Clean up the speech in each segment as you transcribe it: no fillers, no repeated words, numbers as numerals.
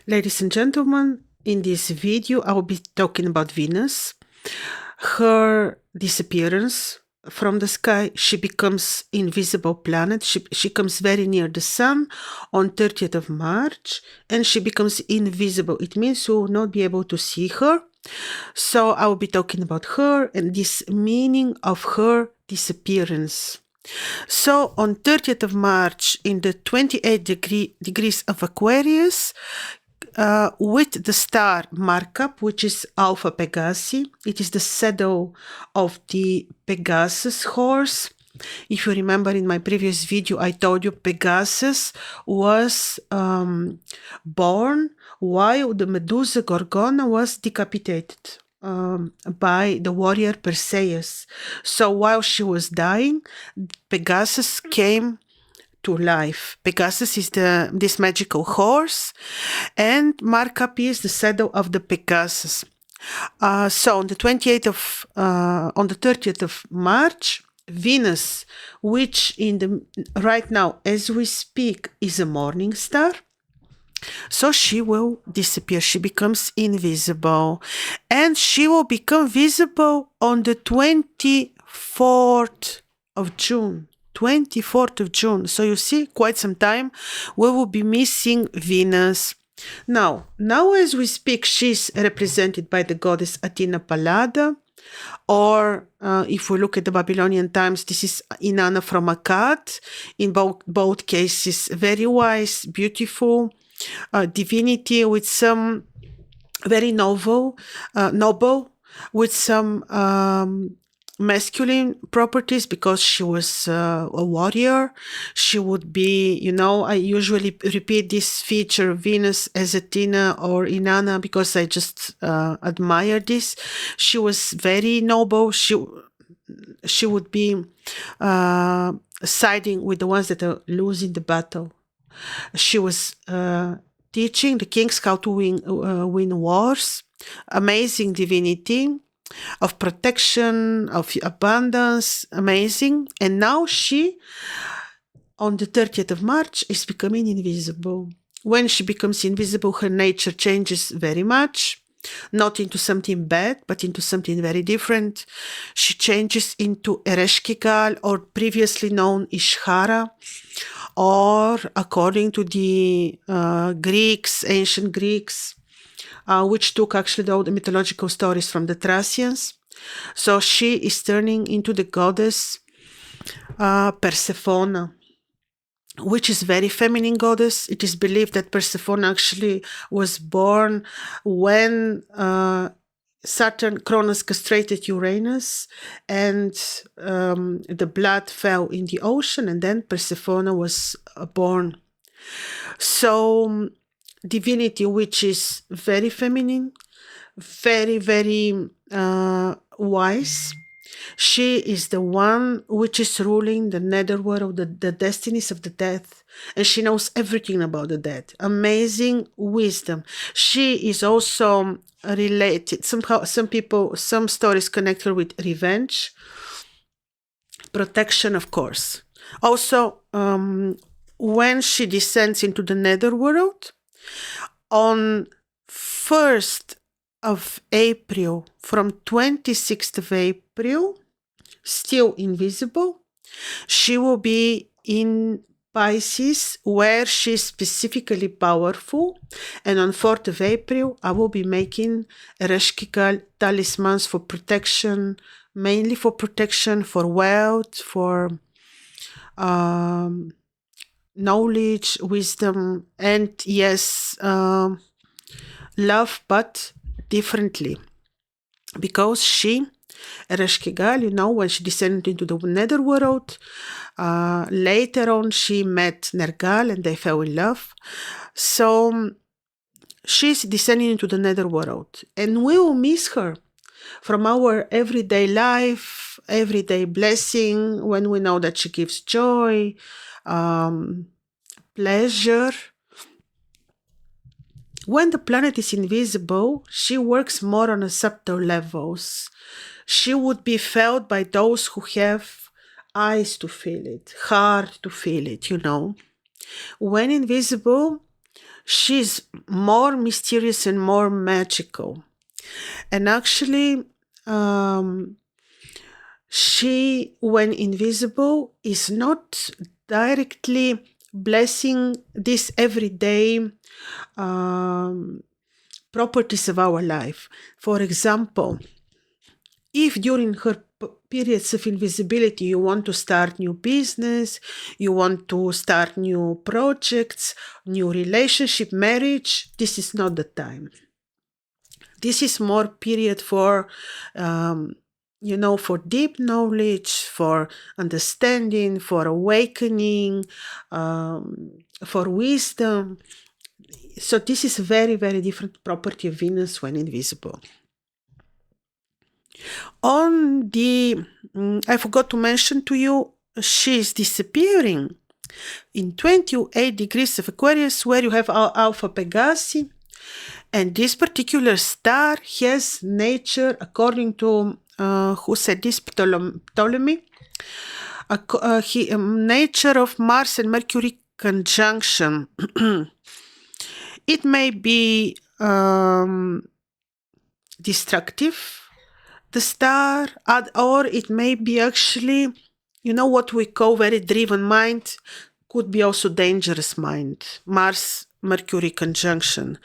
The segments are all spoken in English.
Ladies and gentlemen, in this video I will be talking about Venus, her disappearance from the sky. She becomes invisible planet. She comes very near the sun on 30th of March and she becomes invisible. It means you will not be able to see her. So I will be talking about her and this meaning of her disappearance. So on 30th of March in the 28 degrees of Aquarius, with the star Markab, which is Alpha Pegasi. It is the shadow of the Pegasus horse. If you remember in my previous video, I told you Pegasus was born while the Medusa Gorgona was decapitated by the warrior Perseus. So while she was dying, Pegasus came to life. Pegasus is this magical horse, and Markab is the shadow of the Pegasus. So on the 30th of March, Venus, which right now as we speak is a morning star, so she will disappear. She becomes invisible, and she will become visible on the 24th of June. 24th of June. So you see, quite some time we will be missing Venus. Now as we speak, she's represented by the goddess Athena Pallada, or if we look at the Babylonian times, this is Inanna from Akkad. In both cases, very wise, beautiful divinity with some very noble, with some masculine properties, because she was a warrior. She would be, I usually repeat this feature, Venus as Athena or Inanna, because I just admire this. She was very noble. She would be siding with the ones that are losing the battle. She was teaching the kings how to win wars. Amazing divinity of protection, of abundance, amazing. And now she, on the 30th of March, is becoming invisible. When she becomes invisible, her nature changes very much, not into something bad, but into something very different. She changes into Ereshkigal, or previously known Ishara, or according to the ancient Greeks, which took actually all the mythological stories from the Thracians. So she is turning into the goddess Persephone, which is very feminine goddess. It is believed that Persephone actually was born when Saturn, Cronus castrated Uranus, and the blood fell in the ocean, and then Persephone was born. So divinity which is very feminine, very, very wise. She is the one which is ruling the netherworld, the destinies of the dead, and she knows everything about the dead. Amazing wisdom. She is also related, somehow, some stories connect her with revenge, protection, of course. Also, when she descends into the netherworld, on 1st of April, from 26th of April, still invisible, she will be in Pisces, where she's specifically powerful. And on 4th of April, I will be making Ereshkigal talismans for protection, mainly for protection, for wealth, for knowledge, wisdom, and yes, love, but differently. Because she, Ereshkigal, when she descended into the netherworld, later on she met Nergal and they fell in love. So she's descending into the netherworld, and we will miss her from our everyday life, everyday blessing, when we know that she gives joy, pleasure. When the planet is invisible, she works more on a subtle levels. She would be felt by those who have eyes to feel it, heart to feel it, When invisible, she's more mysterious and more magical. And actually, she, when invisible, is not directly blessing these everyday properties of our life. For example, if during her periods of invisibility you want to start new business, you want to start new projects, new relationship, marriage, this is not the time. This is more period for for deep knowledge, for understanding, for awakening, for wisdom. So this is very, very different property of Venus when invisible. On the, I forgot to mention to you, she is disappearing in 28 degrees of Aquarius, where you have Alpha Pegasi. And this particular star has nature, according to, who said this, Ptolemy, nature of Mars and Mercury conjunction. It may be destructive, the star, or it may be actually, what we call very driven mind, could be also dangerous mind. Mars Mercury conjunction.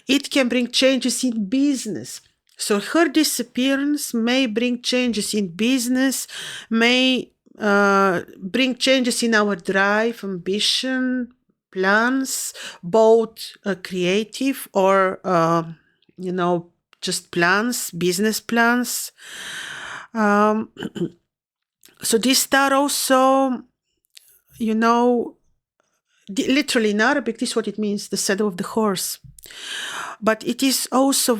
It can bring changes in business. So her disappearance may bring changes in business, may bring changes in our drive, ambition, plans, both creative or, just plans, business plans. So this star also, literally in Arabic, this is what it means, the saddle of the horse. But it is also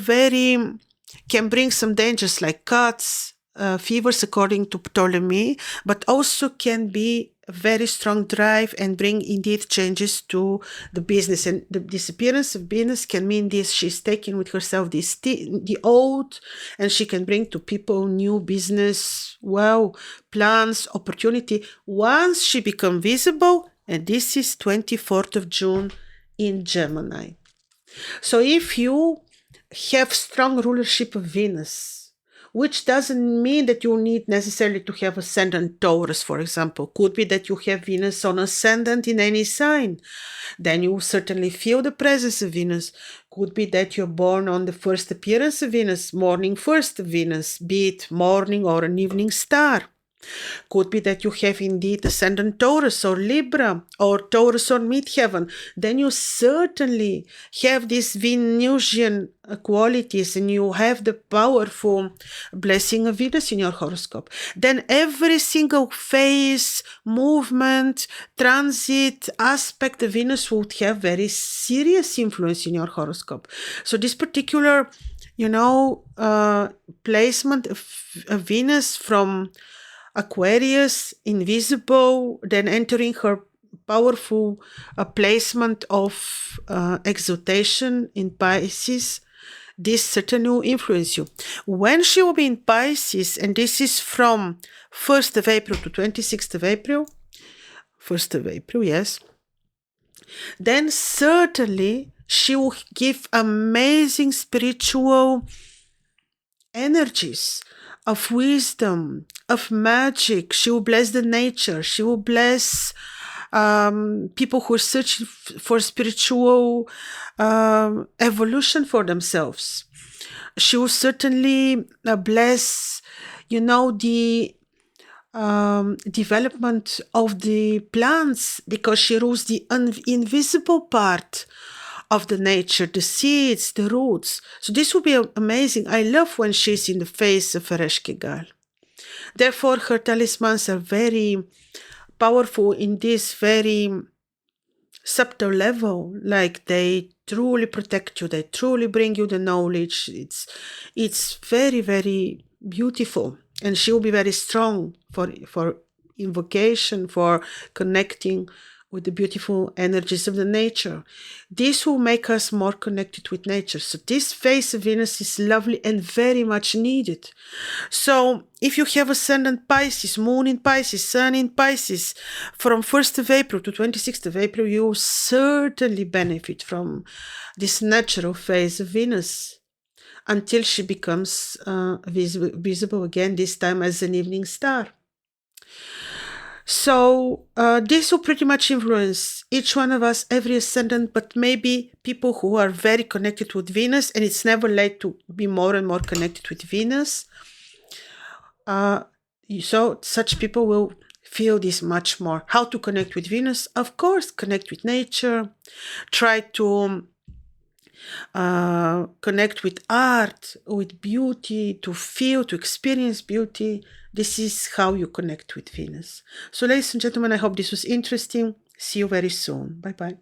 can bring some dangers like cuts, fevers, according to Ptolemy, but also can be a very strong drive and bring indeed changes to the business. And the disappearance of Venus can mean this: she's taking with herself the old, and she can bring to people new business, plans, opportunity, once she becomes visible. And this is 24th of June in Gemini. So if you have strong rulership of Venus, which doesn't mean that you need necessarily to have ascendant Taurus, for example. Could be that you have Venus on ascendant in any sign. Then you certainly feel the presence of Venus. Could be that you're born on the first appearance of Venus, morning first of Venus, be it morning or an evening star. Could be that you have indeed ascendant Taurus or Libra or Taurus or midheaven. Then you certainly have these Venusian qualities, and you have the powerful blessing of Venus in your horoscope. Then every single phase, movement, transit, aspect of Venus would have very serious influence in your horoscope. So this particular, placement of Venus from Aquarius, invisible, then entering her powerful placement of exaltation in Pisces, this certainly will influence you. When she will be in Pisces, and this is from 1st of April to 26th of April, 1st of April, yes, then certainly she will give amazing spiritual energies of wisdom, of magic. She will bless the nature. She will bless people who are searching for spiritual evolution for themselves. She will certainly bless, the development of the plants, because she rules the invisible part of the nature, the seeds, the roots. So this will be amazing. I love when she's in the face of Ereshkigal. Therefore, her talismans are very powerful in this very subtle level. Like, they truly protect you. They truly bring you the knowledge. It's very, very beautiful. And she will be very strong for invocation, for connecting with the beautiful energies of the nature. This will make us more connected with nature. So this phase of Venus is lovely and very much needed. So if you have ascendant Pisces, moon in Pisces, sun in Pisces, from 1st of April to 26th of April, you will certainly benefit from this natural phase of Venus until she becomes visible again, this time as an evening star. So this will pretty much influence each one of us, every ascendant, but maybe people who are very connected with Venus, and it's never late to be more and more connected with Venus. So such people will feel this much more. How to connect with Venus? Of course, connect with nature. Try to connect with art, with beauty, to feel, to experience beauty. This is how you connect with Venus. So ladies and gentlemen, I hope this was interesting. See you very soon. Bye-bye.